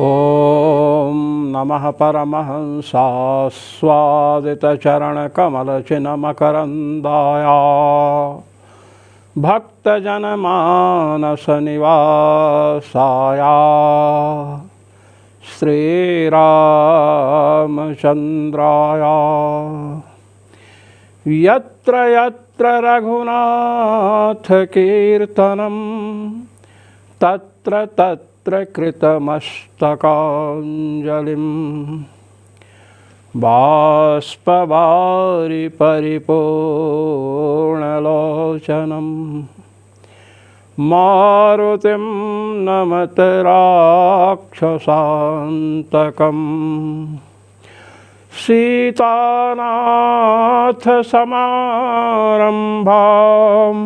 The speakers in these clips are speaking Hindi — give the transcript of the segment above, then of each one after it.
ॐ नमः परमहंसास्वादितचरणकमलचिन्मकरन्दाय भक्तजनमानसनिवासाय श्रीरामचन्द्राय यत्र यत्र रघुनाथकीर्तनं तत्र तत्र कृतमस्तकाञ्जलिं बाष्पवारि परिपूर्णलोचनं मारुतिं नमत राक्षसान्तकम् सीतानाथसमारम्भाम्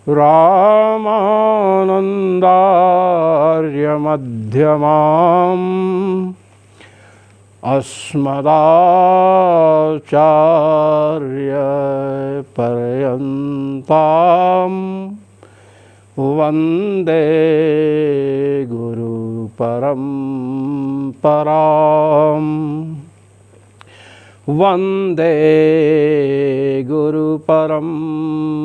रामानन्दार्यमध्यमाम् अस्मदाचार्यपर्यन्ताम् वन्दे गुरुपरम्पराम् वन्दे गुरुपरम्पराम्।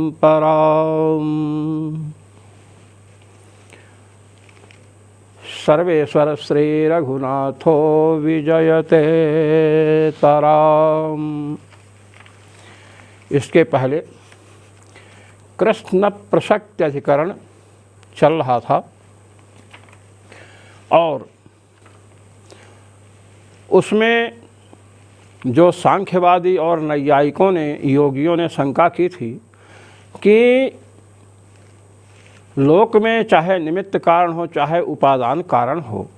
सर्वेश्वर श्री रघुनाथो विजयते तराम। इसके पहले कृष्ण प्रसक्ति अधिकरण चल रहा था और उसमें जो सांख्यवादी और नैयायिकों ने योगियों ने शंका की थी कि लोक में चाहे निमित्त कारण हो चाहे उपादान कारण हो,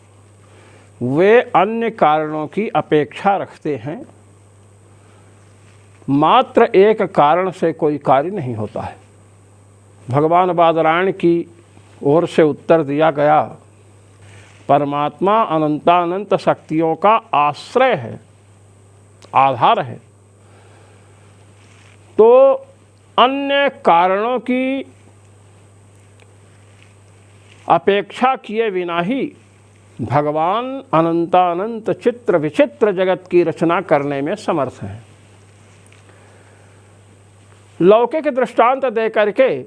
वे अन्य कारणों की अपेक्षा रखते हैं, मात्र एक कारण से कोई कार्य नहीं होता है। भगवान बादरायण की ओर से उत्तर दिया गया, परमात्मा अनंतानंत शक्तियों का आश्रय है, आधार है, तो अन्य कारणों की अपेक्षा किए बिना ही भगवान अनंतानंत चित्र विचित्र जगत की रचना करने में समर्थ हैं। लौकिक दृष्टांत देकर के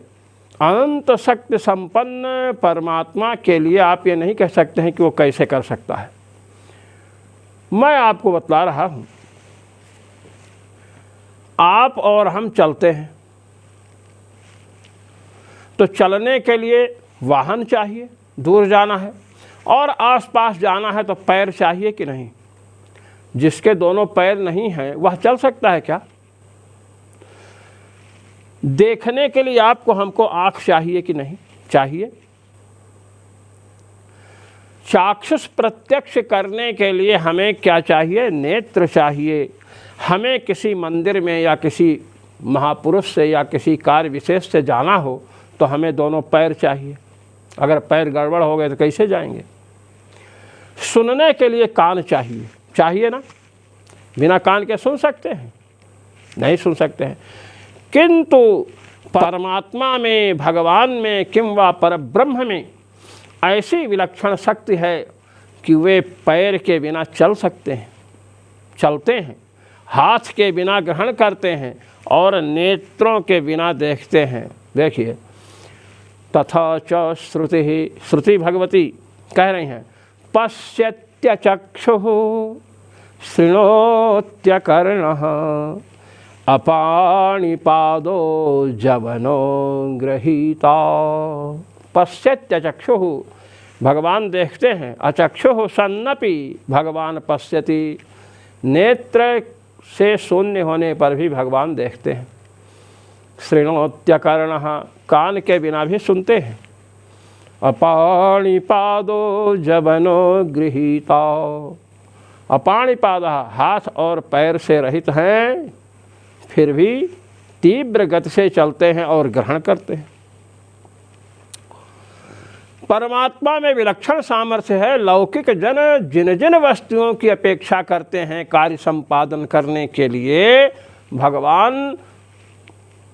अनंत शक्ति संपन्न परमात्मा के लिए आप ये नहीं कह सकते हैं कि वो कैसे कर सकता है। मैं आपको बतला रहा हूँ, आप और हम चलते हैं तो चलने के लिए वाहन चाहिए, दूर जाना है, और आसपास जाना है तो पैर चाहिए कि नहीं। जिसके दोनों पैर नहीं हैं वह चल सकता है क्या? देखने के लिए आपको हमको आँख चाहिए कि नहीं चाहिए? चाक्षुष प्रत्यक्ष करने के लिए हमें क्या चाहिए? नेत्र चाहिए। हमें किसी मंदिर में या किसी महापुरुष से या किसी कार्य विशेष से जाना हो तो हमें दोनों पैर चाहिए। अगर पैर गड़बड़ हो गए तो कैसे जाएंगे? सुनने के लिए कान चाहिए, चाहिए ना? बिना कान के सुन सकते हैं? नहीं सुन सकते हैं। किंतु परमात्मा में, भगवान में, किंवा परब्रह्म में ऐसी विलक्षण शक्ति है कि वे पैर के बिना चल सकते हैं, चलते हैं, हाथ के बिना ग्रहण करते हैं और नेत्रों के बिना देखते हैं। देखिए, तथा च श्रुति, श्रुति भगवती कह रही हैं, पश्यत्य चक्षुः शृणोत्यकर्णः अपाणिपादो जवनो गृहीता। पश्यत्य चक्षुः, भगवान देखते हैं। अचक्षुः सन्नपि भगवान पश्यति, नेत्र से शून्य होने पर भी भगवान देखते हैं। शृणोत्यकर्णः, कान के बिना भी सुनते हैं। अपाणिपादो जवनो गृहीता, अपाणिपादः, हाथ और पैर से रहित हैं, फिर भी तीव्र गति से चलते हैं और ग्रहण करते हैं। परमात्मा में विलक्षण सामर्थ्य है। लौकिक जन जिन जिन वस्तुओं की अपेक्षा करते हैं कार्य संपादन करने के लिए, भगवान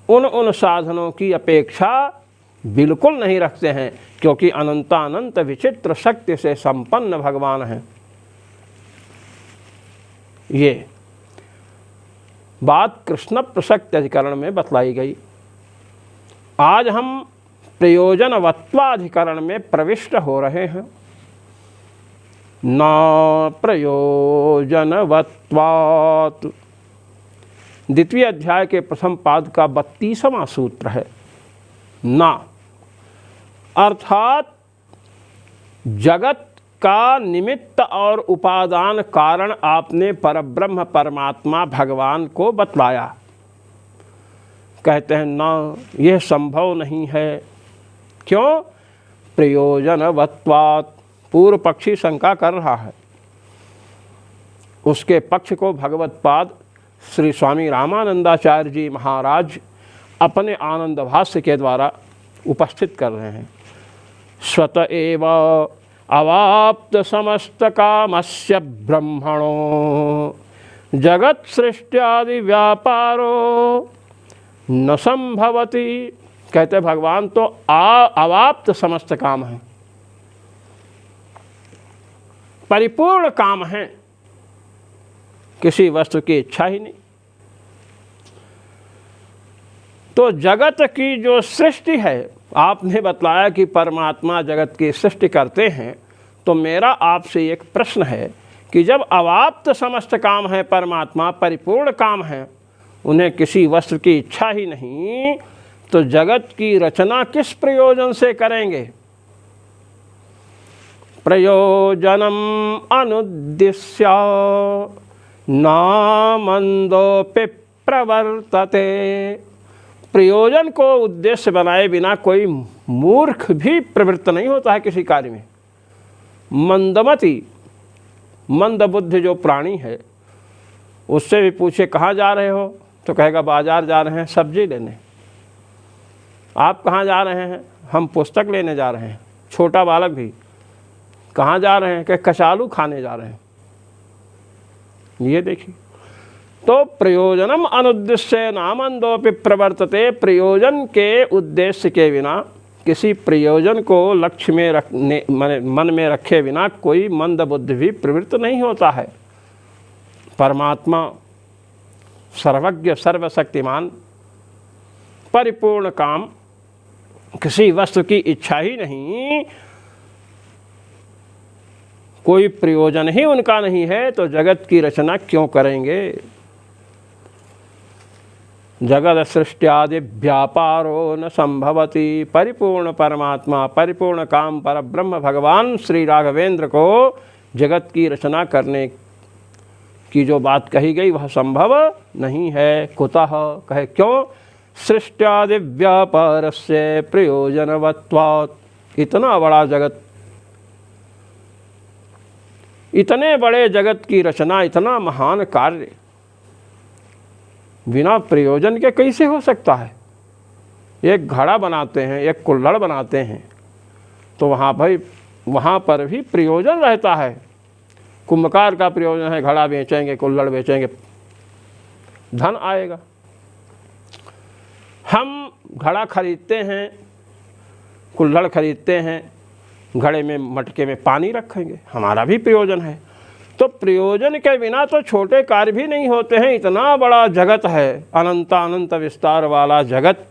उन साधनों की अपेक्षा बिल्कुल नहीं रखते हैं, क्योंकि अनंतानंत विचित्र शक्ति से संपन्न भगवान हैं। ये बात कृष्ण प्रसक्त अधिकरण में बतलाई गई। आज हम प्रयोजनवत्वाधिकरण में प्रविष्ट हो रहे हैं। न प्रयोजनवत्वात्, द्वितीय अध्याय के प्रथम पाद का 32वां सूत्र है। न अर्थात जगत का निमित्त और उपादान कारण आपने परब्रह्म परमात्मा भगवान को बतलाया। कहते हैं न, यह संभव नहीं है। क्यों? प्रयोजनवत्वात्। पूर्व पक्षी शंका कर रहा है, उसके पक्ष को भगवत्पाद श्री स्वामी रामानंदाचार्य जी महाराज अपने आनंद भाष्य के द्वारा उपस्थित कर रहे हैं। स्वत एव अवाप्त समस्त कामस्य ब्रह्मणो जगत सृष्ट्यादि व्यापारो न संभवति। कहते भगवान तो अवाप्त समस्त काम है, परिपूर्ण काम है, किसी वस्तु की इच्छा ही नहीं। तो जगत की जो सृष्टि है, आपने बतलाया कि परमात्मा जगत की सृष्टि करते हैं, तो मेरा आपसे एक प्रश्न है कि जब अवाप्त समस्त काम है, परमात्मा परिपूर्ण काम है, उन्हें किसी वस्तु की इच्छा ही नहीं, तो जगत की रचना किस प्रयोजन से करेंगे? प्रयोजनम अनुद्दिश्य नामंदोपि प्रवर्तते। प्रयोजन को उद्देश्य बनाए बिना कोई मूर्ख भी प्रवृत्त नहीं होता है किसी कार्य में। मंदमति, मंदबुद्धि जो प्राणी है, उससे भी पूछे कहाँ जा रहे हो, तो कहेगा बाजार जा रहे हैं सब्जी लेने। आप कहाँ जा रहे हैं? हम पुस्तक लेने जा रहे हैं। छोटा बालक भी कहाँ जा रहे हैं? कि कचालू खाने जा रहे हैं। ये देखिए, तो प्रयोजनम अनुद्देश्य नामंदोपि प्रवर्तते। प्रयोजन के उद्देश्य के बिना, किसी प्रयोजन को लक्ष्य में रखने मन में रखे बिना कोई मंद बुद्धि भी प्रवृत्त नहीं होता है। परमात्मा सर्वज्ञ सर्वशक्तिमान परिपूर्ण काम, किसी वस्तु की इच्छा ही नहीं, कोई प्रयोजन ही उनका नहीं है, तो जगत की रचना क्यों करेंगे? जगत सृष्ट्यादि व्यापारो न संभवति। परिपूर्ण परमात्मा, परिपूर्ण काम पर ब्रह्म भगवान श्री राघवेंद्र को जगत की रचना करने की जो बात कही गई वह संभव नहीं है। कुतः? कहे क्यों? सृष्ट्यादि व्यापारस्य प्रयोजनवत्वात्। इतना बड़ा जगत, इतने बड़े जगत की रचना, इतना महान कार्य बिना प्रयोजन के कैसे हो सकता है? एक घड़ा बनाते हैं, एक कुल्हड़ बनाते हैं, तो वहाँ पर भी प्रयोजन रहता है। कुंभकार का प्रयोजन है, घड़ा बेचेंगे, कुल्हड़ बेचेंगे, धन आएगा। हम घड़ा खरीदते हैं, कुल्हड़ खरीदते हैं, घड़े में मटके में पानी रखेंगे, हमारा भी प्रयोजन है। तो प्रयोजन के बिना तो छोटे कार्य भी नहीं होते हैं। इतना बड़ा जगत है, अनंतानंत विस्तार वाला जगत,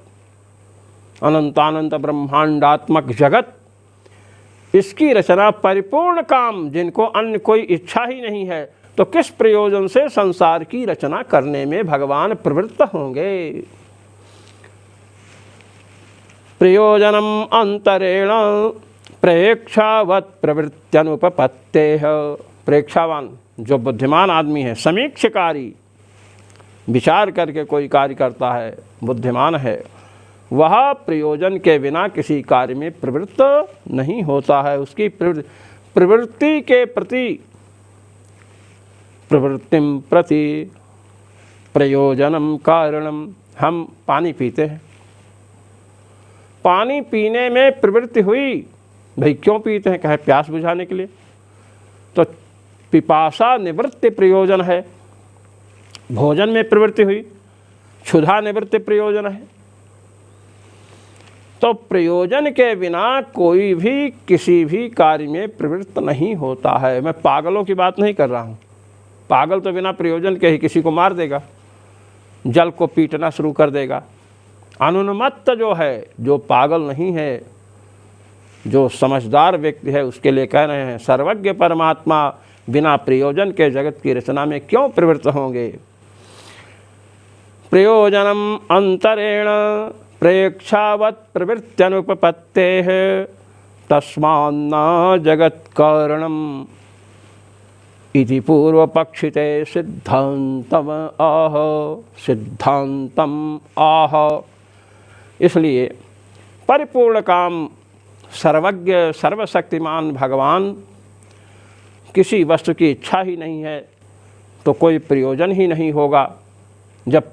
अनंतानंत ब्रह्मांडात्मक जगत, इसकी रचना परिपूर्ण काम, जिनको अन्य कोई इच्छा ही नहीं है, तो किस प्रयोजन से संसार की रचना करने में भगवान प्रवृत्त होंगे? प्रयोजनम अंतरेण प्रेक्षावत प्रवृत्त्यनुपपत्तेह। प्रेक्षावान जो बुद्धिमान आदमी है, समीक्षकारी, विचार करके कोई कार्य करता है, बुद्धिमान है, वह प्रयोजन के बिना किसी कार्य में प्रवृत्त नहीं होता है। उसकी प्रवृत्ति के प्रति, प्रवृत्तिम प्रति प्रयोजनम कारणम। हम पानी पीते हैं, पानी पीने में प्रवृत्ति हुई, भाई क्यों पीते हैं? कहे प्यास बुझाने के लिए, तो पिपासा निवृत्ति प्रयोजन है। भोजन में प्रवृत्ति हुई, क्षुधा निवृत्ति प्रयोजन है। तो प्रयोजन के बिना कोई भी किसी भी कार्य में प्रवृत्त नहीं होता है। मैं पागलों की बात नहीं कर रहा हूँ। पागल तो बिना प्रयोजन के ही किसी को मार देगा, जल को पीटना शुरू कर देगा। अनुन्मत्त जो है, जो पागल नहीं है, जो समझदार व्यक्ति है, उसके लिए कह रहे हैं सर्वज्ञ परमात्मा बिना प्रयोजन के जगत की रचना में क्यों प्रवृत्त होंगे। प्रयोजनम अंतरेण प्रेक्षावत् प्रवृत्त्यनुपपत्तेः तस्मान्न जगत कारणम इति पूर्वपक्षिते सिद्धांतम आह। इसलिए परिपूर्ण काम सर्वज्ञ सर्वशक्तिमान भगवान किसी वस्तु की इच्छा ही नहीं है तो कोई प्रयोजन ही नहीं होगा। जब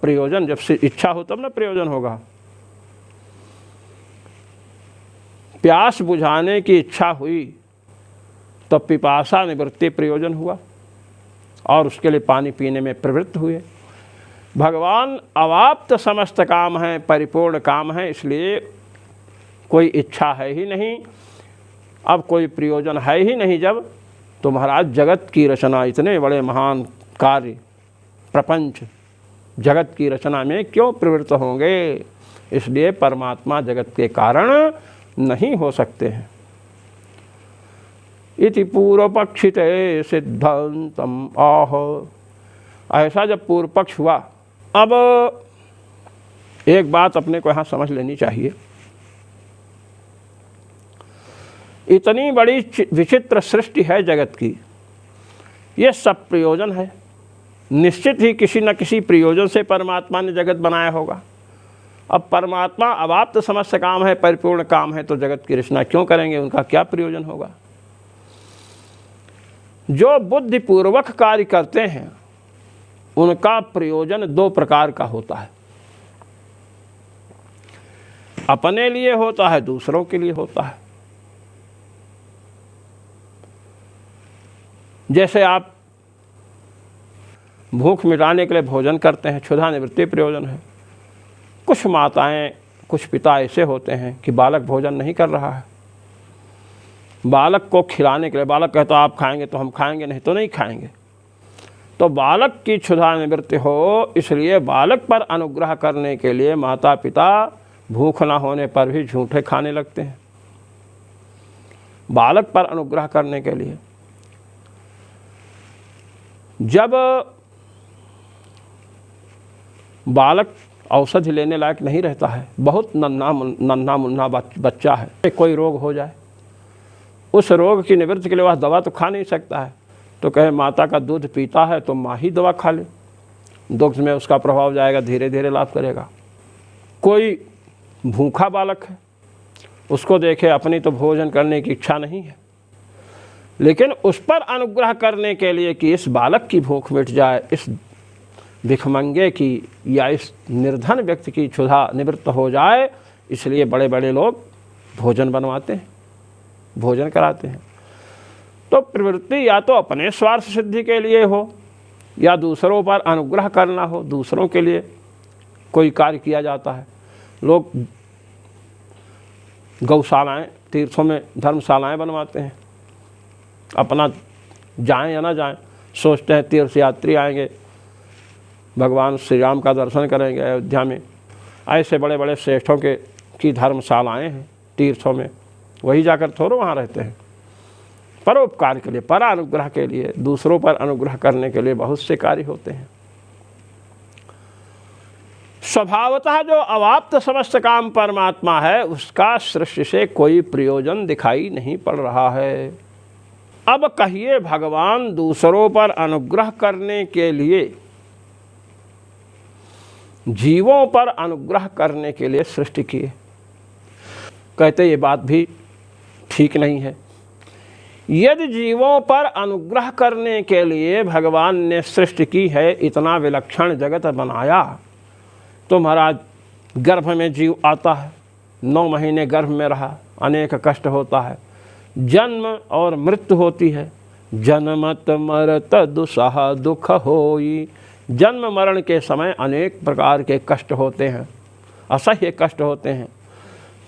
इच्छा हो तब ना प्रयोजन होगा। प्यास बुझाने की इच्छा हुई तो पिपासा निवृत्ति प्रयोजन हुआ और उसके लिए पानी पीने में प्रवृत्त हुए। भगवान अवाप्त समस्त काम है, परिपूर्ण काम है, इसलिए कोई इच्छा है ही नहीं, अब कोई प्रयोजन है ही नहीं। जब तो महाराज जगत की रचना, इतने बड़े महान कार्य प्रपंच जगत की रचना में क्यों प्रवृत्त होंगे। इसलिए परमात्मा जगत के कारण नहीं हो सकते हैं। इति पूर्व पक्षिते सिद्धांतम आह। ऐसा जब पूर्व पक्ष हुआ, अब एक बात अपने को यहाँ समझ लेनी चाहिए। इतनी बड़ी विचित्र सृष्टि है जगत की, ये सब प्रयोजन है। निश्चित ही किसी न किसी प्रयोजन से परमात्मा ने जगत बनाया होगा। अब परमात्मा अवाप्त समस्त काम है, परिपूर्ण काम है, तो जगत की रचना क्यों करेंगे, उनका क्या प्रयोजन होगा। जो बुद्धिपूर्वक कार्य करते हैं उनका प्रयोजन दो प्रकार का होता है। अपने लिए होता है, दूसरों के लिए होता है। जैसे आप भूख मिटाने के लिए भोजन करते हैं, क्षुधा निवृत्ति प्रयोजन है। कुछ माताएं, कुछ पिता ऐसे होते हैं कि बालक भोजन नहीं कर रहा है, बालक को खिलाने के लिए, बालक कहता आप खाएंगे तो हम खाएंगे, नहीं तो नहीं खाएंगे, तो बालक की क्षुधा निवृत्ति हो, इसलिए बालक पर अनुग्रह करने के लिए माता पिता भूख ना होने पर भी झूठे खाने लगते हैं, बालक पर अनुग्रह करने के लिए। जब बालक औषधि लेने लायक नहीं रहता है, बहुत नन्हा मुन्ना बच्चा है, कोई रोग हो जाए, उस रोग की निवृत्ति के लिए वह दवा तो खा नहीं सकता है, तो कहे माता का दूध पीता है तो माँ ही दवा खा ले, दुग्ध में उसका प्रभाव जाएगा, धीरे धीरे लाभ करेगा। कोई भूखा बालक है, उसको देखे अपनी तो भोजन करने की इच्छा नहीं है, लेकिन उस पर अनुग्रह करने के लिए कि इस बालक की भूख मिट जाए, इस भिखमंगे की या इस निर्धन व्यक्ति की क्षुधा निवृत्त हो जाए, इसलिए बड़े बड़े लोग भोजन बनवाते हैं, भोजन कराते हैं। तो प्रवृत्ति या तो अपने स्वार्थ सिद्धि के लिए हो या दूसरों पर अनुग्रह करना हो, दूसरों के लिए कोई कार्य किया जाता है। लोग गौशालाएं, तीर्थों में धर्मशालाएं बनवाते हैं, अपना जाएं या ना जाएं, सोचते हैं तीर्थ यात्री आएंगे, भगवान श्री राम का दर्शन करेंगे अयोध्या में। ऐसे बड़े बड़े श्रेष्ठों की धर्मशालाएं हैं तीर्थों में, वही जाकर थोड़े वहाँ रहते हैं। परोपकार के लिए, पर अनुग्रह के लिए, दूसरों पर अनुग्रह करने के लिए बहुत से कार्य होते हैं। स्वभावतः जो अवाप्त समस्त काम परमात्मा है, उसका सृष्टि से कोई प्रयोजन दिखाई नहीं पड़ रहा है। अब कहिए भगवान दूसरों पर अनुग्रह करने के लिए, जीवों पर अनुग्रह करने के लिए सृष्टि किए। कहते ये बात भी ठीक नहीं है। यदि जीवों पर अनुग्रह करने के लिए भगवान ने सृष्टि की है, इतना विलक्षण जगत बनाया, तो महाराज गर्भ में जीव आता है, 9 महीने गर्भ में रहा, अनेक कष्ट होता है, जन्म और मृत्यु होती है। जन्मत मरत दुसह दुख होई, जन्म मरण के समय अनेक प्रकार के कष्ट होते हैं, असह्य कष्ट होते हैं।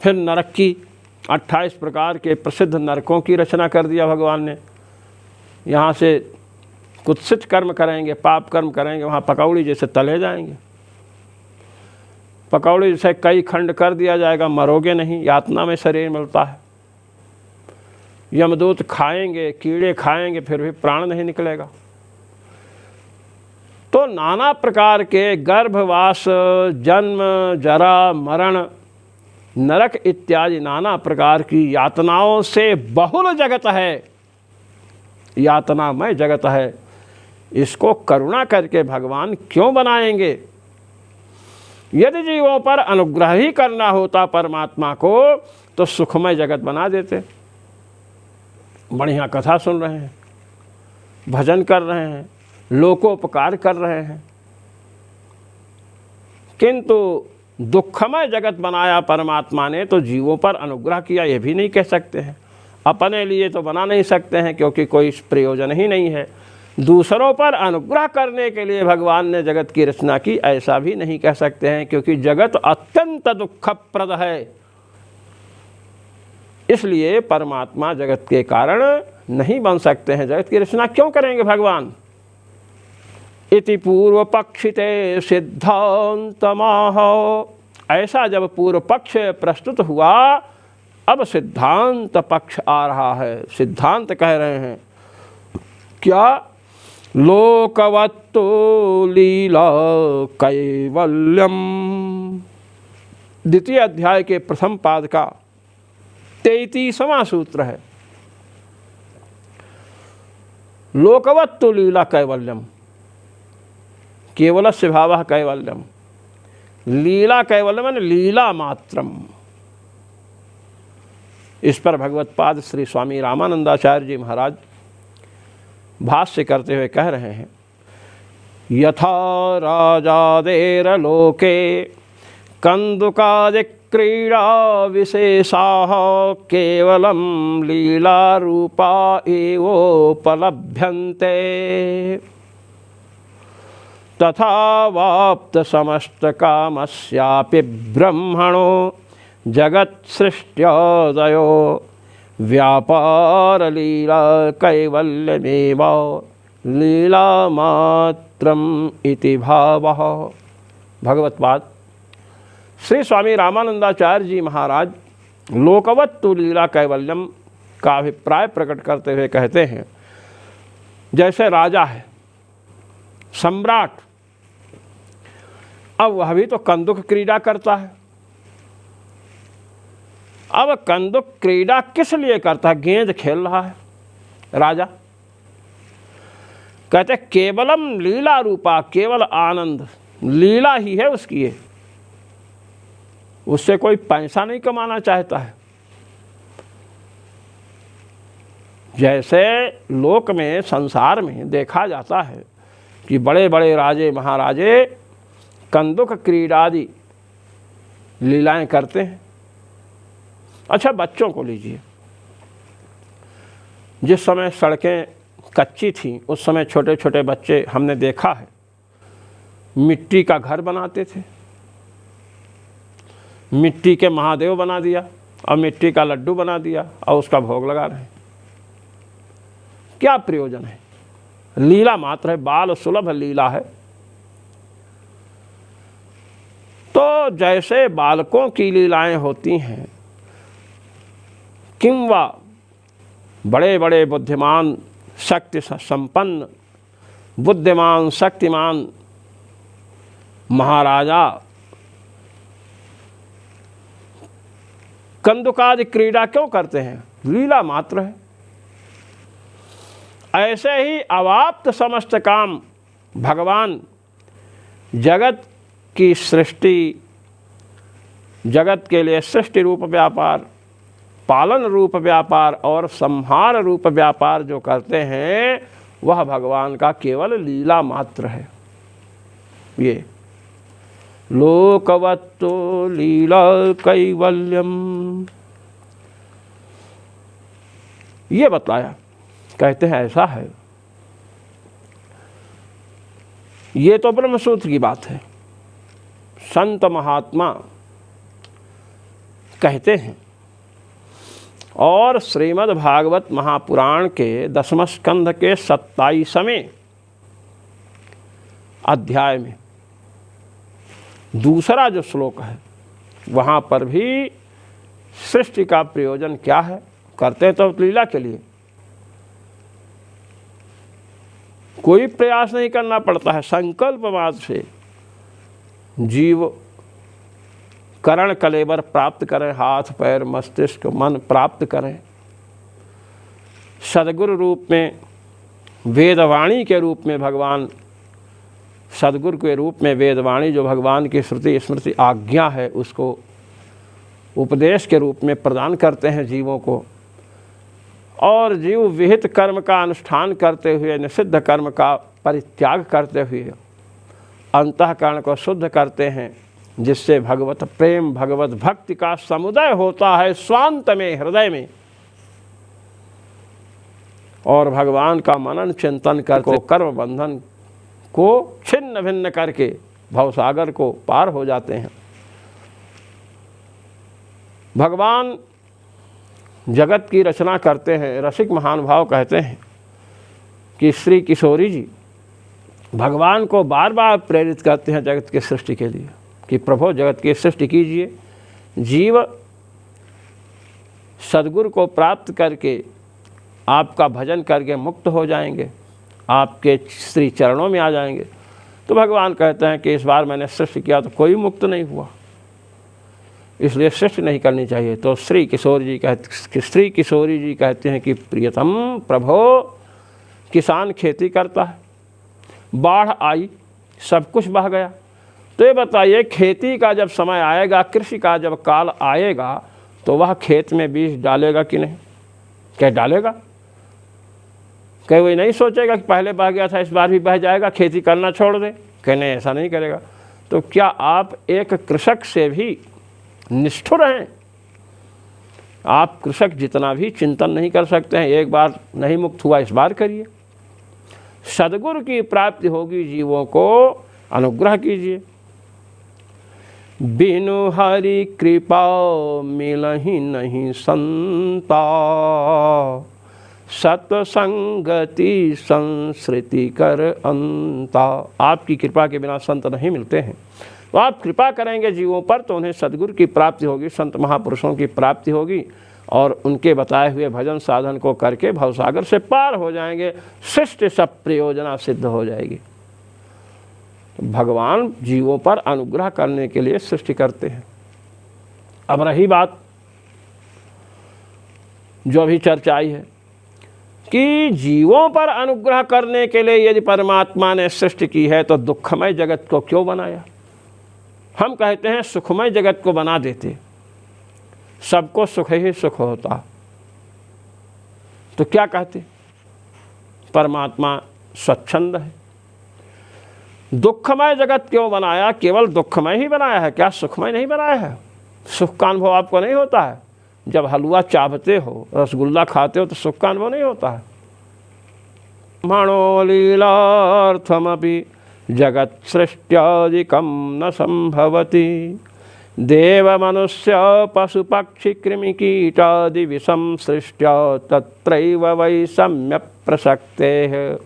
फिर नरक की 28 प्रकार के प्रसिद्ध नरकों की रचना कर दिया भगवान ने। यहाँ से कुत्सित कर्म करेंगे, पाप कर्म करेंगे, वहाँ पकौड़ी जैसे तले जाएंगे। पकौड़ी जैसे कई खंड कर दिया जाएगा, मरोगे नहीं, यातना में शरीर मिलता है। यमदूत खाएंगे, कीड़े खाएंगे, फिर भी प्राण नहीं निकलेगा। तो नाना प्रकार के गर्भवास, जन्म, जरा, मरण, नरक इत्यादि नाना प्रकार की यातनाओं से बहुल जगत है, यातनामय जगत है। इसको करुणा करके भगवान क्यों बनाएंगे? यदि जीवों पर अनुग्रह ही करना होता परमात्मा को तो सुखमय जगत बना देते। बढ़िया कथा सुन रहे हैं, भजन कर रहे हैं, लोकोपकार कर रहे हैं, किंतु दुखमय जगत बनाया परमात्मा ने तो जीवों पर अनुग्रह किया ये भी नहीं कह सकते हैं। अपने लिए तो बना नहीं सकते हैं क्योंकि कोई प्रयोजन ही नहीं है। दूसरों पर अनुग्रह करने के लिए भगवान ने जगत की रचना की ऐसा भी नहीं कह सकते हैं, क्योंकि जगत अत्यंत दुखप्रद है। इसलिए परमात्मा जगत के कारण नहीं बन सकते हैं। जगत की रचना क्यों करेंगे भगवान? इति पूर्व पक्षिते सिद्धांतमाह। ऐसा जब पूर्व पक्ष प्रस्तुत हुआ, अब सिद्धांत पक्ष आ रहा है। सिद्धांत कह रहे हैं क्या? लोकवत्तो लीला कैवल्यम। द्वितीय अध्याय के प्रथम पाद का 33वां सूत्र है। लोकवत्तो लीला कैवल्यम, केवलस्य भावः कैवल्यम, लीला कैवल्यम यानी लीला मात्रम। इस पर भगवत्पाद श्री स्वामी रामानंदाचार्य जी महाराज भाष्य करते हुए कह रहे हैं, यथा राजादेरलोके कंदुकादि क्रीड़ा विशेषाः केवलं लीला रूपा एवोपलभ्यन्ते तथा वाप्त समस्त कामस्यापि ब्रह्मणो जगत सृष्ट्योदयो व्यापार लीला कैवल्यमेव लीला मात्रम इति भावः। भगवत्पाद श्री स्वामी रामानंदाचार्य जी महाराज लोकवत्तु लीला कैवल्यम का अभिप्राय प्रकट करते हुए कहते हैं, जैसे राजा है, सम्राट, अब वह भी तो कंदुक क्रीड़ा करता है। अब कंदुक क्रीड़ा किस लिए करता है? गेंद खेल रहा है राजा। कहते केवलम लीला रूपा, केवल आनंद, लीला ही है उसकी ये, उससे कोई पैसा नहीं कमाना चाहता है। जैसे लोक में, संसार में देखा जाता है कि बड़े बड़े राजे महाराजे कंदुक क्रीड़ादि लीलाएं करते हैं। अच्छा, बच्चों को लीजिए, जिस समय सड़कें कच्ची थीं उस समय छोटे छोटे बच्चे हमने देखा है मिट्टी का घर बनाते थे, मिट्टी के महादेव बना दिया और मिट्टी का लड्डू बना दिया और उसका भोग लगा रहे हैं। क्या प्रयोजन है? लीला मात्र है, बाल सुलभ लीला है। तो जैसे बालकों की लीलाएं होती हैं, किंवा बड़े बड़े बुद्धिमान, शक्ति संपन्न, बुद्धिमान, शक्तिमान महाराजा कंदुकादि क्रीड़ा क्यों करते हैं? लीला मात्र है। ऐसे ही अवाप्त समस्त काम भगवान जगत की सृष्टि, जगत के लिए सृष्टि रूप व्यापार, पालन रूप व्यापार और संहार रूप व्यापार जो करते हैं वह भगवान का केवल लीला मात्र है। ये लोकवत्तो लीला कैवल्यम, ये बताया। कहते हैं ऐसा है, ये तो ब्रह्मसूत्र की बात है। संत महात्मा कहते हैं। और श्रीमद् भागवत महापुराण के 10वें स्कंध के 27वें अध्याय में दूसरा जो श्लोक है वहाँ पर भी सृष्टि का प्रयोजन क्या है, करते तो लीला के लिए, कोई प्रयास नहीं करना पड़ता है। संकल्प मात्र से जीव करण कलेवर प्राप्त करें, हाथ पैर मस्तिष्क मन प्राप्त करें, सद्गुरु रूप में वेदवाणी के रूप में भगवान, सद्गुरु के रूप में वेदवाणी जो भगवान की श्रुति स्मृति आज्ञा है उसको उपदेश के रूप में प्रदान करते हैं जीवों को, और जीव विहित कर्म का अनुष्ठान करते हुए, निषिद्ध कर्म का परित्याग करते हुए अंतःकरण को शुद्ध करते हैं, जिससे भगवत प्रेम भगवत भक्ति का समुदय होता है स्वांत में, हृदय में, और भगवान का मनन चिंतन करके कर्म बंधन को छिन्न भिन्न करके भवसागर को पार हो जाते हैं। भगवान जगत की रचना करते हैं। रसिक महानुभाव कहते हैं कि श्री किशोरी जी भगवान को बार बार प्रेरित करते हैं जगत की सृष्टि के लिए कि प्रभु जगत की सृष्टि कीजिए। जीव सद्गुरु को प्राप्त करके आपका भजन करके मुक्त हो जाएंगे, आपके श्री चरणों में आ जाएंगे। तो भगवान कहते हैं कि इस बार मैंने सृष्टि किया तो कोई मुक्त नहीं हुआ, इसलिए सृष्टि नहीं करनी चाहिए। तो श्री किशोरी जी कहते हैं कि प्रियतम प्रभो, किसान खेती करता है, बाढ़ आई, सब कुछ बह गया, तो ये बताइए खेती का जब समय आएगा, कृषि का जब काल आएगा, तो वह खेत में बीज डालेगा कि नहीं? क्या डालेगा? कहीं वही नहीं सोचेगा कि पहले बह गया था इस बार भी बह जाएगा, खेती करना छोड़ दे? कहने ऐसा नहीं करेगा। तो क्या आप एक कृषक से भी निष्ठुर हैं? आप कृषक जितना भी चिंतन नहीं कर सकते हैं, एक बार नहीं मुक्त हुआ इस बार करिए। सद्गुरु की प्राप्ति होगी, जीवों को अनुग्रह कीजिए। बिनु हरि कृपा मिलहि नहीं संता, सत्संगति संस्कृति कर अंता। आपकी कृपा के बिना संत नहीं मिलते हैं। तो आप कृपा करेंगे जीवों पर तो उन्हें सद्गुरु की प्राप्ति होगी, संत महापुरुषों की प्राप्ति होगी, और उनके बताए हुए भजन साधन को करके भवसागर से पार हो जाएंगे, सृष्टि सब प्रयोजना सिद्ध हो जाएगी। तो भगवान जीवों पर अनुग्रह करने के लिए सृष्टि करते हैं। अब रही बात जो अभी चर्चा आई है कि जीवों पर अनुग्रह करने के लिए यदि परमात्मा ने सृष्टि की है तो दुखमय जगत को क्यों बनाया? हम कहते हैं सुखमय जगत को बना देते, सबको सुख ही सुख होता, तो क्या कहते? परमात्मा स्वच्छंद है। दुखमय जगत क्यों बनाया? केवल दुखमय ही बनाया है, क्या सुखमय नहीं बनाया है? सुख का अनुभव आपको नहीं होता है? जब हलवा चावते हो, रसगुल्ला खाते हो तो सुख का अनुभव नहीं होता है? मणो लीलार्थमपि जगत सृष्ट्यादिकं न संभवति, देव मनुष्य पशु पक्षी कृमि कीटादि विषम सृष्ट्या तत्रैव वै सम्य प्रसक्ते है।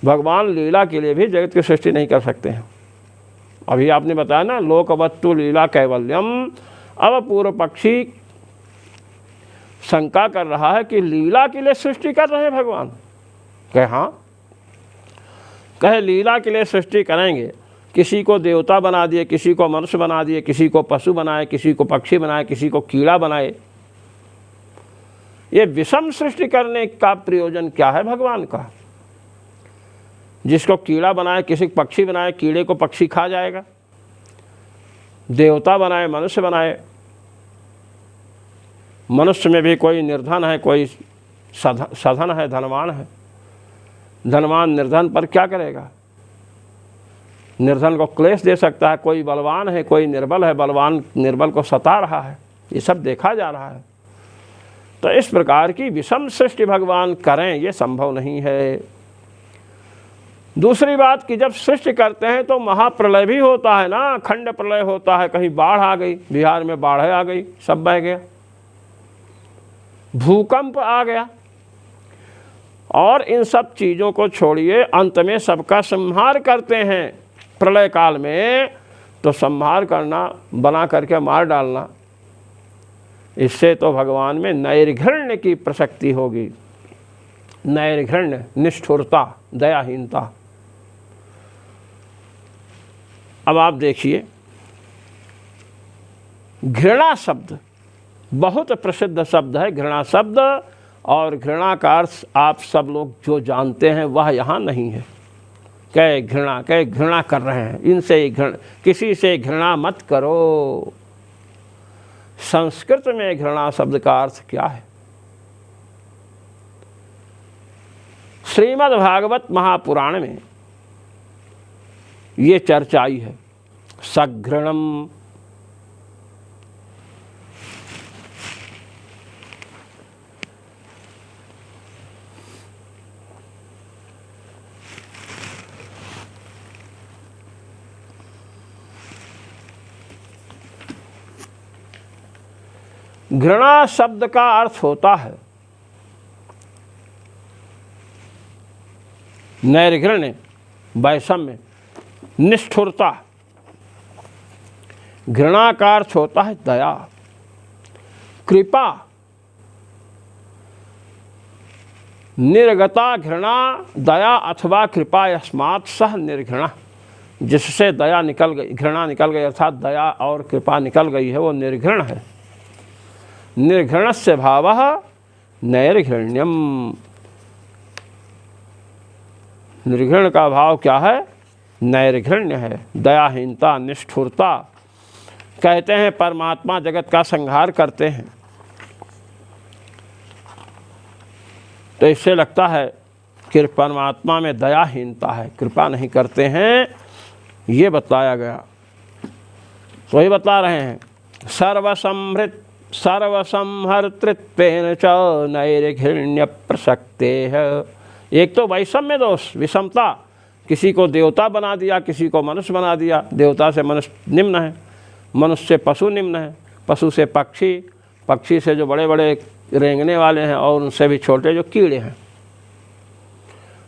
भगवान लीला के लिए भी जगत की सृष्टि नहीं कर सकते हैं। अभी आपने बताया ना, लोकवत्तु लीला कैवल्यम। अब पूर्व पक्षी शंका कर रहा है कि लीला के लिए सृष्टि कर रहे हैं भगवान। कहे हाँ, कहे लीला के लिए सृष्टि करेंगे, किसी को देवता बना दिए, किसी को मनुष्य बना दिए, किसी को पशु बनाए, किसी को पक्षी बनाए, किसी को कीड़ा बनाए। ये विषम सृष्टि करने का प्रयोजन क्या है भगवान का? जिसको कीड़ा बनाए, किसी को पक्षी बनाए, कीड़े को पक्षी खा जाएगा। देवता बनाए, मनुष्य बनाए, मनुष्य में भी कोई निर्धन है, कोई सधन है, धनवान है। धनवान निर्धन पर क्या करेगा? निर्धन को क्लेश दे सकता है। कोई बलवान है, कोई निर्बल है, बलवान निर्बल को सता रहा है। ये सब देखा जा रहा है। तो इस प्रकार की विषम सृष्टि भगवान करें, ये संभव नहीं है। दूसरी बात कि जब सृष्टि करते हैं तो महाप्रलय भी होता है ना, खंड प्रलय होता है। कहीं बाढ़ आ गई, बिहार में बाढ़ आ गई, सब बह गया, भूकंप आ गया। और इन सब चीज़ों को छोड़िए, अंत में सबका संहार करते हैं प्रलय काल में। तो संहार करना, बना करके मार डालना, इससे तो भगवान में नैर्घृण्य की प्रसक्ति होगी। नैर्घृण्य, निष्ठुरता, दयाहीनता। अब आप देखिए, घृणा शब्द बहुत प्रसिद्ध शब्द है, घृणा शब्द। और घृणा का अर्थ आप सब लोग जो जानते हैं वह यहाँ नहीं है। कह घृणा कर रहे हैं, इनसे किसी से घृणा मत करो। संस्कृत में घृणा शब्द का अर्थ क्या है? श्रीमद् भागवत महापुराण में ये चर्चा आई है। सघृणम, घृणा शब्द का अर्थ होता है नैर्घृण्य, वैषम्य, निष्ठुरता। घृणा का अर्थ होता है दया, कृपा। निर्गता घृणा दया अथवा कृपा यस्मात् सह निर्घृणा। जिससे दया निकल गई, घृणा निकल गई, अर्थात दया और कृपा निकल गई है, वो निर्घृण है। निर्घृणस्य भावः नैर्घृण्यम। निर्घृण का भाव क्या है? नैर्घृण्य है, दयाहीनता, निष्ठुरता। कहते हैं परमात्मा जगत का संहार करते हैं, तो इससे लगता है कि परमात्मा में दयाहीनता है, कृपा नहीं करते हैं। ये बताया गया, तो ही बता रहे हैं। सर्वसंहर्तृत्वेन च नैर्घृण्य प्रसक्ते है। एक तो वैषम्य दोष, विषमता। किसी को देवता बना दिया, किसी को मनुष्य बना दिया। देवता से मनुष्य निम्न है, मनुष्य से पशु निम्न है, पशु से पक्षी, पक्षी से जो बड़े बड़े रेंगने वाले हैं, और उनसे भी छोटे जो कीड़े हैं।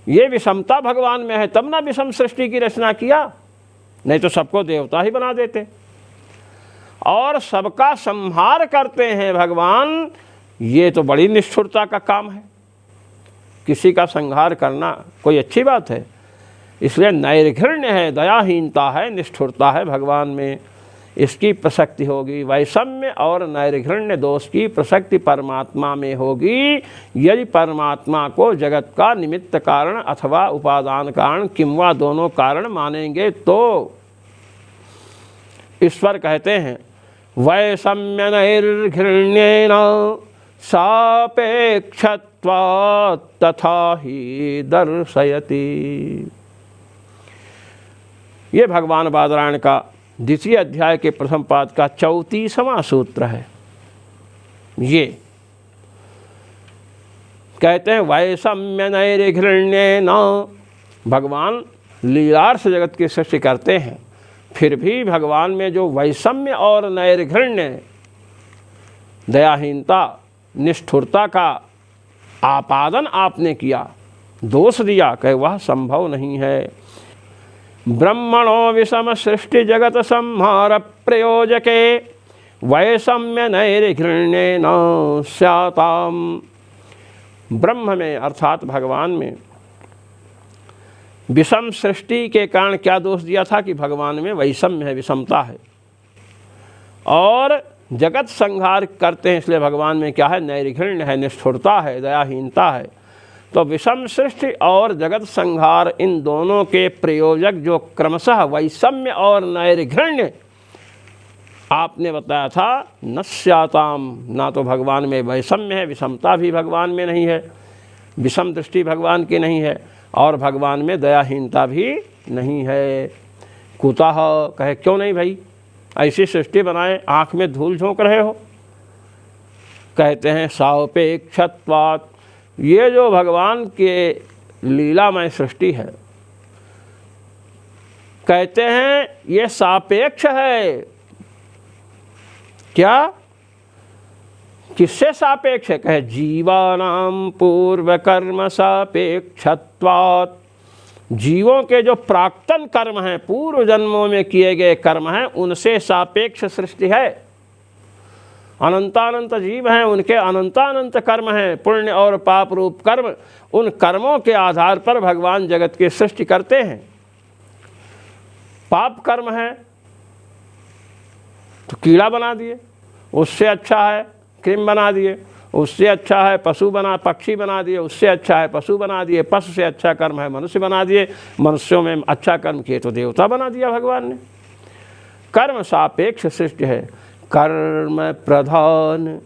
ये विषमता भगवान में है, तब ना विषम सृष्टि की रचना किया, नहीं तो सबको देवता ही बना देते। और सबका संहार करते हैं भगवान, ये तो बड़ी निष्ठुरता का काम है। किसी का संहार करना कोई अच्छी बात है? इसलिए नैर्घृण्य है, दयाहीनता है, निष्ठुरता है भगवान में। इसकी प्रसक्ति होगी। वैषम्य और नैर्घृण्य दोष की प्रसक्ति परमात्मा में होगी यदि परमात्मा को जगत का निमित्त कारण अथवा उपादान कारण किंवा दोनों कारण मानेंगे तो। ईश्वर कहते हैं वैषम्य नैर्घृण्येन सापेक्षत्वात् तथा ही दर्शयति। ये भगवान बादरायण का द्वितीय अध्याय के प्रथम पाद का 34वां सूत्र है। ये कहते हैं वैषम्य नैर्घृण्येन। भगवान लीलार्थ जगत की सृष्टि करते हैं, फिर भी भगवान में जो वैषम्य और नैर्घृण्य, दयाहीनता, निष्ठुरता का आपादन आपने किया, दोष दिया, कहे वह संभव नहीं है। ब्रह्मणो विषम सृष्टि जगत संहार प्रयोजके वैषम्य नैर्घृण्येन स्याताम। ब्रह्म में अर्थात भगवान में विषम सृष्टि के कारण क्या दोष दिया था कि भगवान में वैषम्य है, विषमता है। और जगत संहार करते हैं, इसलिए भगवान में क्या है? नैर्घृण्य है, निष्ठुरता है, दयाहीनता है। तो विषम सृष्टि और जगत संहार, इन दोनों के प्रयोजक जो क्रमशः वैषम्य और नैर्घृण्य आपने बताया था, न स्याताम। ना तो भगवान में वैषम्य है, विषमता भी भगवान में नहीं है, विषम दृष्टि भगवान की नहीं है, और भगवान में दयाहीनता भी नहीं है। कुतः, कहे क्यों नहीं भाई? ऐसी सृष्टि बनाए, आँख में धूल झोंक रहे हो। कहते हैं सापेक्षत्वात्। ये जो भगवान के लीलामय सृष्टि है, कहते हैं ये सापेक्ष है। क्या? किससे सापेक्ष है? कहे जीवानाम पूर्व कर्म सापेक्षत्वात्। जीवों के जो प्राक्तन कर्म हैं, पूर्व जन्मों में किए गए कर्म हैं, उनसे सापेक्ष सृष्टि है। अनंतानंत जीव हैं, उनके अनंतानंत कर्म हैं, पुण्य और पाप रूप कर्म। उन कर्मों के आधार पर भगवान जगत की सृष्टि करते हैं। पाप कर्म है तो कीड़ा बना दिए, उससे अच्छा है कृमि बना दिए, उससे अच्छा है पक्षी बना दिए, उससे अच्छा है पशु बना दिए, पशु से अच्छा कर्म है मनुष्य बना दिए, मनुष्यों में अच्छा कर्म किए तो देवता बना दिया भगवान ने। कर्म सापेक्ष सृष्टि है। कर्म प्रधान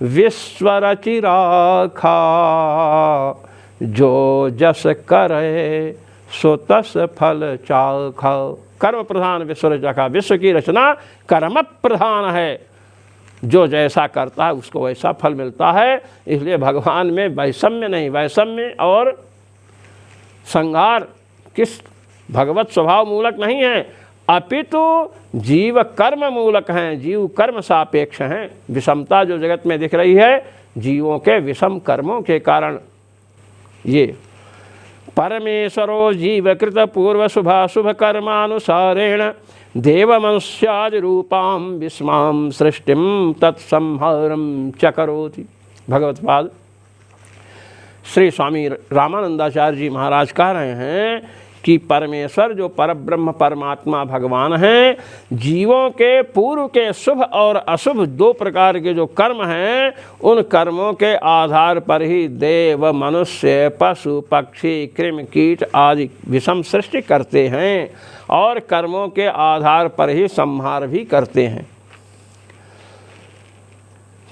विश्व रचि राखा, जो जस करे सो तस फल चाखा। कर्म प्रधान विश्व रचि, विश्व की रचना कर्म प्रधान है। जो जैसा करता है उसको वैसा फल मिलता है। इसलिए भगवान में वैषम्य नहीं, वैषम्य और संहार किस भगवत स्वभाव मूलक नहीं है, अपितु जीव कर्म मूलक हैं। जीव कर्म सापेक्ष हैं। विषमता जो जगत में दिख रही है जीवों के विषम कर्मों के कारण। ये परमेश्वरो जीवकृत पूर्व शुभाशुभ कर्मानुसारेण देवमनुष्यादि रूपां विस्मां सृष्टिम तत्संहारम च करोति। भगवत्पाद श्री स्वामी रामानंदाचार्य जी महाराज कह रहे हैं कि परमेश्वर जो परब्रह्म परमात्मा भगवान हैं, जीवों के पूर्व के शुभ और अशुभ दो प्रकार के जो कर्म हैं, उन कर्मों के आधार पर ही देव मनुष्य पशु पक्षी कृमि कीट आदि विषम सृष्टि करते हैं और कर्मों के आधार पर ही संहार भी करते हैं।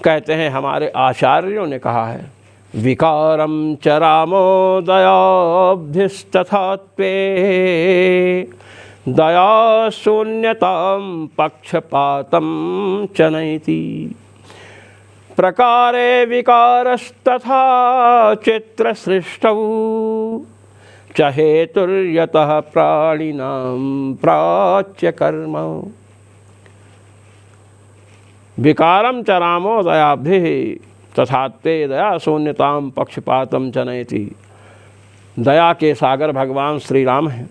कहते हैं हमारे आचार्यों ने कहा है, विकारम च रामो दयाब्धिस्तथा त्वे, दया शून्यतां पक्षपातं च नैति। प्रकारे विकारस्तथा चित्र सृष्टौ, च हेतुर्यतः प्राणिनां प्राच्य कर्म। विकारम च रामो दयाब्धिः तथा ते दया शून्यताम पक्षपातम जनयति। दया के सागर भगवान श्री राम हैं।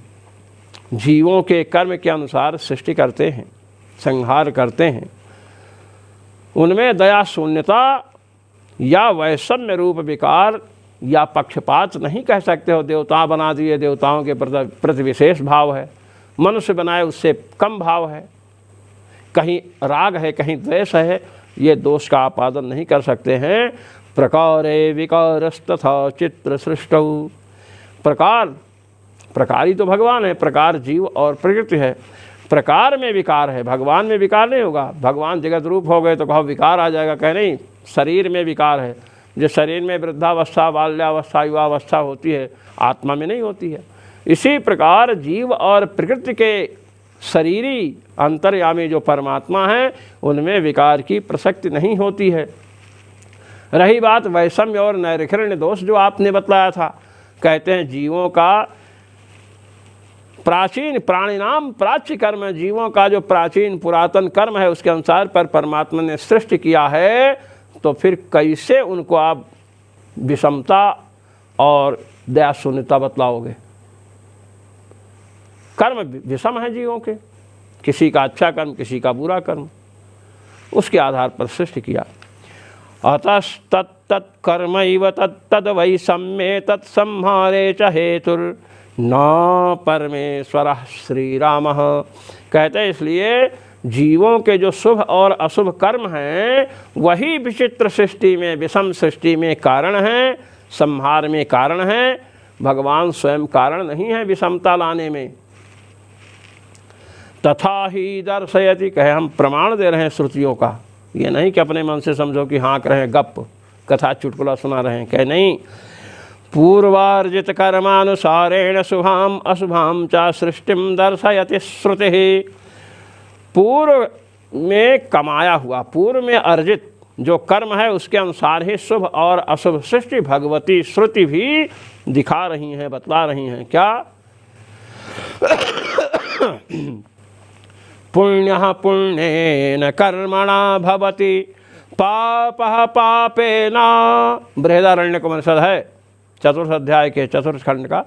जीवों के कर्म के अनुसार सृष्टि करते हैं, संहार करते हैं। उनमें दया शून्यता या वैषम्य रूप विकार या पक्षपात नहीं कह सकते हो। देवता बना दिए, देवताओं के प्रति विशेष भाव है, मनुष्य बनाए उससे कम भाव है, कहीं राग है कहीं द्वेष है, ये दोष का आपादन नहीं कर सकते हैं। प्रकारे विकारस्तथा चित्र सृष्टौ। प्रकारी तो भगवान है, प्रकार जीव और प्रकृति है। प्रकार में विकार है, भगवान में विकार नहीं होगा। भगवान जगत रूप हो गए तो कहो विकार आ जाएगा, कहे नहीं, शरीर में विकार है। जो शरीर में वृद्धावस्था बाल्यावस्था युवावस्था होती है, आत्मा में नहीं होती है। इसी प्रकार जीव और प्रकृति के शरीरी अंतर्यामी जो परमात्मा है उनमें विकार की प्रसक्ति नहीं होती है। रही बात वैषम्य और नैरखिण्य दोष जो आपने बतलाया था, कहते हैं जीवों का प्राचीन प्राणिनाम प्राच्य कर्म, जीवों का जो प्राचीन पुरातन कर्म है उसके अनुसार पर परमात्मा ने सृष्टि किया है, तो फिर कैसे उनको आप विषमता और दया शून्यता बतलाओगे? कर्म विषम है जीवों के, किसी का अच्छा कर्म किसी का बुरा कर्म, उसके आधार पर सृष्टि किया। अतस्तत्तत्कर्मैव तत्तद् वैषम्ये तत्संहारे च हेतुर् न परमेश्वरः श्री रामः। कहते हैं इसलिए जीवों के जो शुभ और अशुभ कर्म हैं वही विचित्र सृष्टि में, विषम सृष्टि में कारण हैं, संहार में कारण हैं। भगवान स्वयं कारण नहीं है विषमता लाने में। तथा ही दर्शयति, कहे हम प्रमाण दे रहे हैं श्रुतियों का, ये नहीं कि अपने मन से समझो कि हाँ कह रहे हैं गप कथा चुटकुला सुना रहे हैं, कहे नहीं। पूर्वार्जित कर्मानुसारेण शुभाम अशुभाम च सृष्टिम दर्शयति श्रुति। पूर्व में कमाया हुआ, पूर्व में अर्जित जो कर्म है उसके अनुसार ही शुभ और अशुभ सृष्टि भगवती श्रुति भी दिखा रही हैं, बतला रही हैं। क्या? पुण्यः पुण्येन कर्मणा भवति पापः पापेन। बृहदारण्यकोपनिषद है, चतुर्थ अध्याय के चतुर्थ खंड का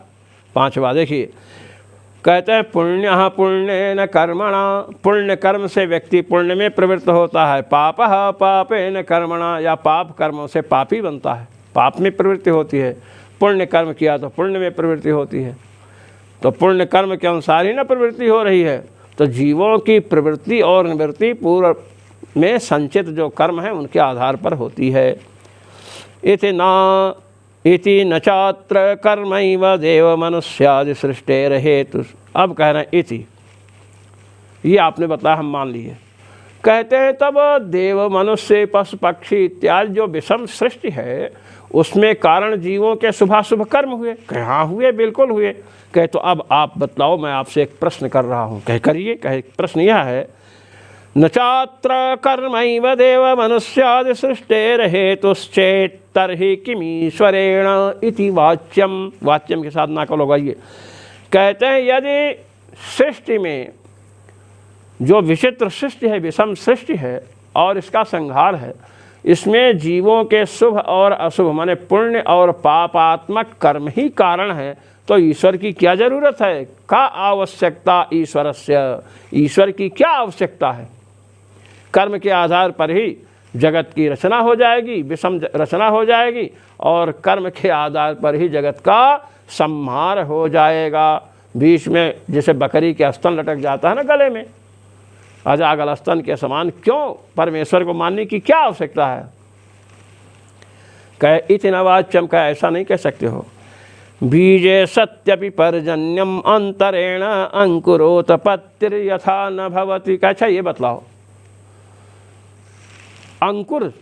5वां। देखिए, कहते हैं पुण्यः पुण्येन कर्मणा, पुण्य कर्म से व्यक्ति पुण्य में प्रवृत्त होता है। पापः पापेन कर्मणा, या पाप कर्मों से पापी बनता है, पाप में प्रवृत्ति होती है। पुण्य कर्म किया तो पुण्य में प्रवृत्ति होती है, तो पुण्य कर्म के अनुसार ही ना प्रवृत्ति हो रही है। तो जीवों की प्रवृत्ति और निवृत्ति पूर्व में संचित जो कर्म है उनके आधार पर होती है। इति न चात्र कर्मैव देव मनुष्यादि सृष्टेर हेतु। अब कह रहे हैं इति, ये आपने बताया, हम मान लिए। कहते हैं तब देव मनुष्य पशु पक्षी इत्यादि जो विषम सृष्टि है उसमें कारण जीवों के शुभाशुभ कर्म हुए। कहे हाँ हुए, बिल्कुल हुए। कहे तो अब आप बतलाओ, मैं आपसे एक प्रश्न कर रहा हूँ। कहे करिए। कहे प्रश्न यह है, न चात्र कर्मैव देव मनुष्यादि सृष्टेर हेतुश्चेत् तर्हि किमीश्वरेण इति वाच्यम। वाच्यम के साथ ना को लगाइए। कहते हैं यदि सृष्टि में जो विचित्र सृष्टि है, विषम सृष्टि है और इसका संहार है, इसमें जीवों के शुभ और अशुभ माने पुण्य और पापात्मक कर्म ही कारण है, तो ईश्वर की क्या जरूरत है? का आवश्यकता ईश्वरस्य, ईश्वर की क्या आवश्यकता है? कर्म के आधार पर ही जगत की रचना हो जाएगी, विषम रचना हो जाएगी, और कर्म के आधार पर ही जगत का संहार हो जाएगा। बीच में जैसे बकरी के स्तन लटक जाता है ना गले में, अजागल स्तन के समान क्यों परमेश्वर को मानने की क्या आवश्यकता है? कहे इतना वाच्यम, कहे ऐसा नहीं कह सकते हो। बीजे सत्यपि पर्जन्यम अंतरेण अंकुरोत्पत्तिर यथा न भवति। अच्छा ये बतलाओ, अंकुर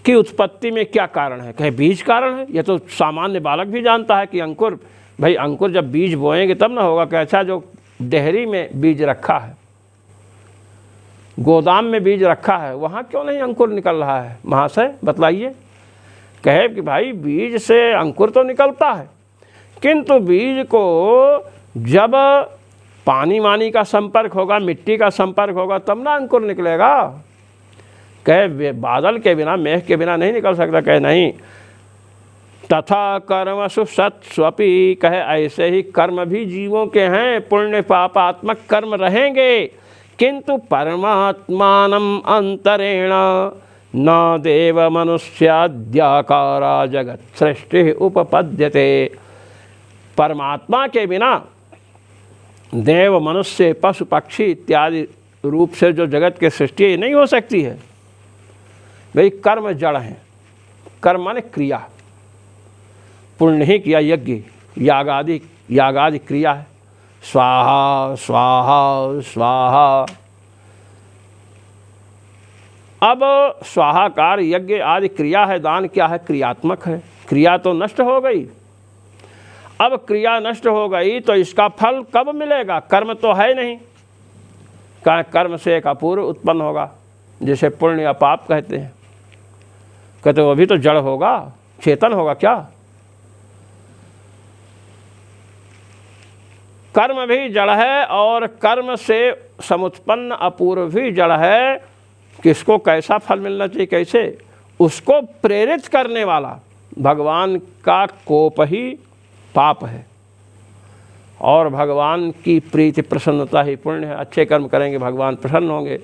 की उत्पत्ति में क्या कारण है? कहे बीज कारण है। ये तो सामान्य बालक भी जानता है कि अंकुर, भाई अंकुर जब बीज बोएंगे तब ना होगा। कहे अच्छा जो डेहरी में बीज रखा है, गोदाम में बीज रखा है, वहाँ क्यों नहीं अंकुर निकल रहा है? महाशय बतलाइए। कहे कि भाई बीज से अंकुर तो निकलता है, किंतु बीज को जब पानी वानी का संपर्क होगा, मिट्टी का संपर्क होगा, तब ना अंकुर निकलेगा। कहे बादल के बिना, मेघ के बिना नहीं निकल सकता। कहे नहीं, तथा कर्मसु सत्स्वपि, कहे ऐसे ही कर्म भी जीवों के हैं, पुण्य पापात्मक कर्म रहेंगे, किंतु परमात्मानम अंतरेण न देव मनुष्याद्याकारा जगत सृष्टि उपपद्यते। परमात्मा के बिना देव मनुष्य पशु पक्षी इत्यादि रूप से जो जगत की सृष्टि नहीं हो सकती है। भाई कर्म जड़ हैं, कर्म माने क्रिया, पुण्य ही किया, यज्ञ यागादि क्रिया है। स्वाहा स्वाहा स्वाहा। अब स्वाहाकार यज्ञ आदि क्रिया है, दान क्या है? क्रियात्मक है। क्रिया तो नष्ट हो गई। अब क्रिया नष्ट हो गई तो इसका फल कब मिलेगा? कर्म तो है नहीं। कर्म से एक अपूर्व उत्पन्न होगा, जिसे पुण्य या पाप कहते हैं। कहते वो भी तो जड़ होगा, चेतन होगा क्या? कर्म भी जड़ है और कर्म से समुत्पन्न अपूर्व भी जड़ है। किसको कैसा फल मिलना चाहिए, कैसे? उसको प्रेरित करने वाला भगवान का कोप ही पाप है, और भगवान की प्रीति प्रसन्नता ही पुण्य है। अच्छे कर्म करेंगे भगवान प्रसन्न होंगे,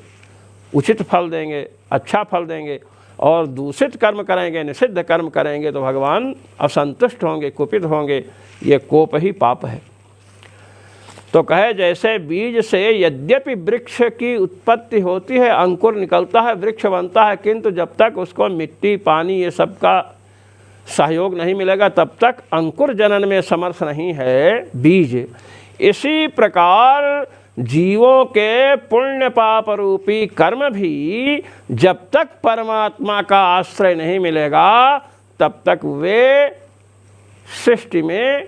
उचित फल देंगे, अच्छा फल देंगे, और दूषित कर्म करेंगे, निषिद्ध कर्म करेंगे तो भगवान असंतुष्ट होंगे, कुपित होंगे। ये कोप ही पाप है। तो कहे जैसे बीज से यद्यपि वृक्ष की उत्पत्ति होती है, अंकुर निकलता है, वृक्ष बनता है, किंतु जब तक उसको मिट्टी पानी ये सब का सहयोग नहीं मिलेगा तब तक अंकुर जनन में समर्थ नहीं है बीज। इसी प्रकार जीवों के पुण्य पाप रूपी कर्म भी जब तक परमात्मा का आश्रय नहीं मिलेगा तब तक वे सृष्टि में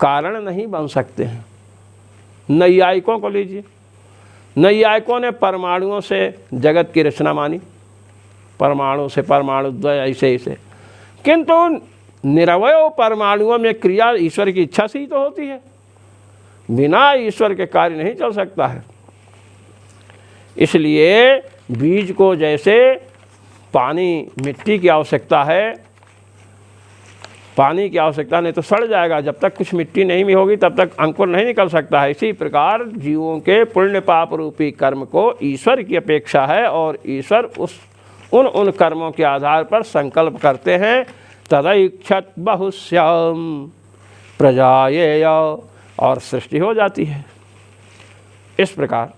कारण नहीं बन सकते हैं। नैयायिकों को लीजिए, नैयायिकों ने परमाणुओं से जगत की रचना मानी, परमाणु से परमाणु द्वय ऐसे ऐसे, किंतु निरवय परमाणुओं में क्रिया ईश्वर की इच्छा से ही तो होती है। बिना ईश्वर के कार्य नहीं चल सकता है। इसलिए बीज को जैसे पानी, मिट्टी की आवश्यकता है, पानी की आवश्यकता, नहीं तो सड़ जाएगा। जब तक कुछ मिट्टी नहीं भी होगी तब तक अंकुर नहीं निकल सकता है। इसी प्रकार जीवों के पुण्य पाप रूपी कर्म को ईश्वर की अपेक्षा है और ईश्वर उन कर्मों के आधार पर संकल्प करते हैं। तदैक्षत बहुश्याम प्रजायेय, और सृष्टि हो जाती है। इस प्रकार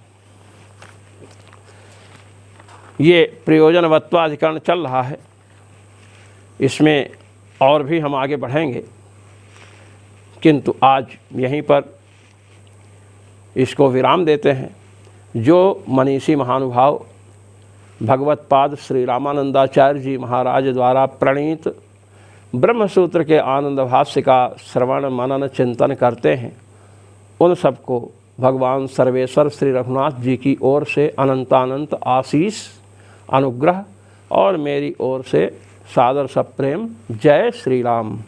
ये प्रयोजनवत्वाधिकरण चल रहा है। इसमें और भी हम आगे बढ़ेंगे, किंतु आज यहीं पर इसको विराम देते हैं। जो मनीषी महानुभाव भगवत्पाद श्री रामानंदाचार्य जी महाराज द्वारा प्रणीत ब्रह्मसूत्र के आनंद भाष्य का श्रवण मनन चिंतन करते हैं, उन सबको भगवान सर्वेश्वर श्री रघुनाथ जी की ओर से अनंतानंत आशीष, अनुग्रह और मेरी ओर से सादर सप्रेम। जय श्री राम।